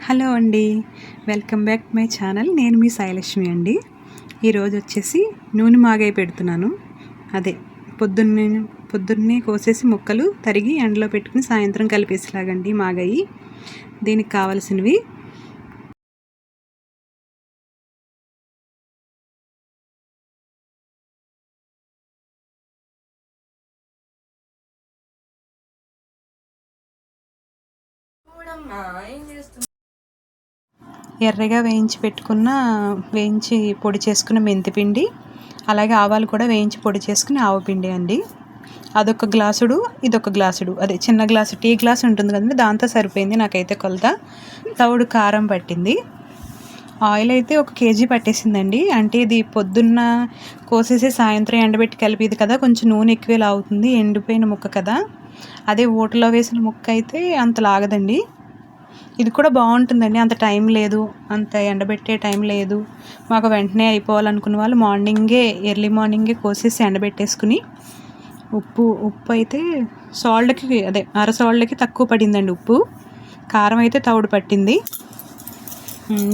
Hello అండి, welcome back my channel. నేను మీ సాయిలక్ష్మి అండి. ఈరోజు వచ్చేసి నూనె మాగాయ పెడుతున్నాను. అదే పొద్దున్నే కోసేసి ముక్కలు తరిగి ఎండలో పెట్టుకుని సాయంత్రం కలిపేసేలాగండి మాగాయి. దీనికి కావాల్సినవి ఎర్రగా వేయించి పొడి చేసుకున్న మెంతిపిండి, అలాగే ఆవాలు కూడా వేయించి పొడి చేసుకుని ఆవపిండి అండి. అదొక గ్లాసుడు, ఇదొక గ్లాసుడు, అదే చిన్న గ్లాసు టీ గ్లాస్ ఉంటుంది కదండి, దాంతో సరిపోయింది నాకైతే కొలత. తవుడు కారం పట్టింది. ఆయిల్ అయితే 1 కేజీ పట్టేసిందండి. అంటే ఇది పొద్దున్న కోసేసి సాయంత్రం ఎండబెట్టి కలిపిది కదా, కొంచెం నూనె ఎక్కువే లాగుతుంది, ఎండిపోయిన ముక్క కదా. అదే ఊటలో వేసిన ముక్క అయితే అంత లాగదండి. ఇది కూడా బాగుంటుందండి. అంత టైం లేదు, అంత ఎండబెట్టే టైం లేదు, మాకు వెంటనే అయిపోవాలనుకున్న వాళ్ళు ఎర్లీ మార్నింగే కోసేసి ఎండబెట్టేసుకుని ఉప్పు అయితే సాల్ట్కి అర సాల్ట్కి తక్కువ పడిందండి ఉప్పు. కారం అయితే తవుడు పట్టింది.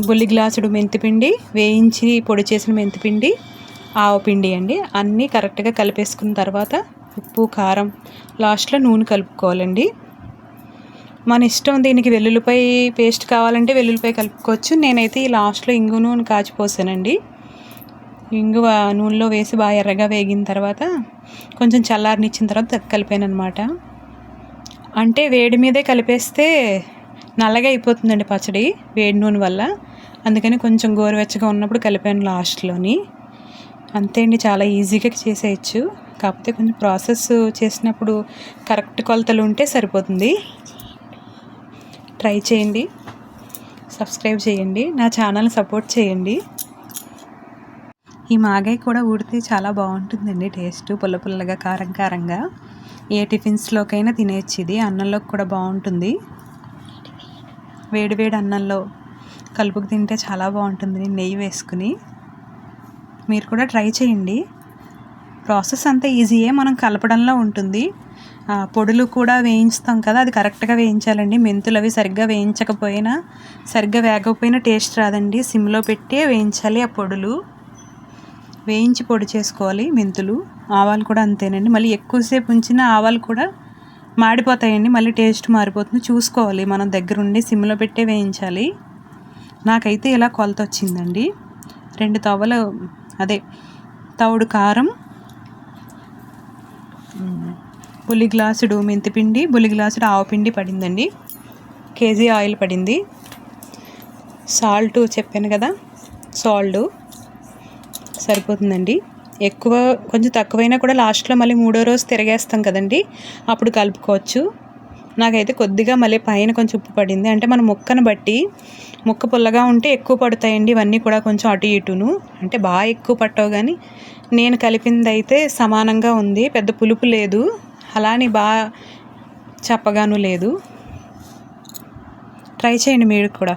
బుల్లి గ్లాసుడు మెంతిపిండి, వేయించి పొడి చేసిన మెంతిపిండి, ఆవపిండి అండి. అన్నీ కరెక్ట్గా కలిపేసుకున్న తర్వాత ఉప్పు కారం, లాస్ట్లో నూనె కలుపుకోవాలండి. మన ఇష్టం. దీనికి వెల్లుల్లిపాయ పేస్ట్ కావాలంటే వెల్లుల్లిపాయ కలుపుకోవచ్చు. నేనైతే ఈ లాస్ట్లో ఇంగు నూనె కాచిపోసానండి. ఇంగువ నూనెలో వేసి బాగా ఎర్రగా వేగిన తర్వాత కొంచెం చల్లారనిచ్చిన తర్వాత కలిపాను అనమాట. అంటే వేడి మీదే కలిపేస్తే నల్లగా అయిపోతుందండి పచ్చడి, వేడి నూనె వల్ల. అందుకని కొంచెం గోరువెచ్చగా ఉన్నప్పుడు కలిపాను లాస్ట్లోని. అంతే అండి, చాలా ఈజీగా చేసేయచ్చు. కాకపోతే కొంచెం ప్రాసెస్ చేసినప్పుడు కరెక్ట్ కొలతలు ఉంటే సరిపోతుంది. ట్రై చేయండి, సబ్స్క్రైబ్ చేయండి, నా ఛానల్ని సపోర్ట్ చేయండి. ఈ మాగాయ కూడా ఊడితే చాలా బాగుంటుందండి. టేస్ట్ పుల్ల పుల్లగా, కారం కారంగా ఏ టిఫిన్స్లోకైనా తినేయచ్చు. ఇది అన్నంలోకి కూడా బాగుంటుంది. వేడి అన్నంలో కలుపుకు తింటే చాలా బాగుంటుంది నెయ్యి వేసుకుని. మీరు కూడా ట్రై చేయండి. ప్రాసెస్ అంతా ఈజీయే, మనం కలపడంలో ఉంటుంది. పొడులు కూడా వేయించుతాం కదా, అది కరెక్ట్గా వేయించాలండి. మెంతులు అవి సరిగ్గా వేగకపోయినా టేస్ట్ రాదండి. సిమ్లో పెట్టి వేయించాలి. ఆ పొడులు వేయించి పొడి చేసుకోవాలి. మెంతులు, ఆవాలు కూడా అంతేనండి. మళ్ళీ ఎక్కువసేపు ఉంచిన ఆవాలు కూడా మాడిపోతాయండి, మళ్ళీ టేస్ట్ మారిపోతుంది. చూసుకోవాలి, మనం దగ్గరుండి సిమ్లో పెట్టే వేయించాలి. నాకైతే ఇలా కొలత వచ్చిందండి. 2 తవ్వలు తవుడు కారం, బుల్లి గ్లాసుడు మెంతిపిండి, బుల్లి గ్లాసుడు ఆవపిండి పడిందండి. కేజీ ఆయిల్ పడింది. సాల్ట్ చెప్పాను కదా, సాల్ట్ సరిపోతుందండి. ఎక్కువ కొంచెం తక్కువైనా కూడా లాస్ట్లో మళ్ళీ 3వ రోజు తిరగేస్తాం కదండి, అప్పుడు కలుపుకోవచ్చు. నాకైతే కొద్దిగా మళ్ళీ పైన కొంచెం ఉప్పు పడింది. అంటే మన ముక్కను బట్టి, ముక్క పుల్లగా ఉంటే ఎక్కువ పడతాయండి ఇవన్నీ కూడా, కొంచెం అటు ఇటును. అంటే బాగా ఎక్కువ పట్టవు, కానీ నేను కలిపింది అయితే సమానంగా ఉంది. పెద్ద పులుపు లేదు, అలానే బాగా చప్పగాను లేదు. ట్రై చేయండి మీరు కూడా.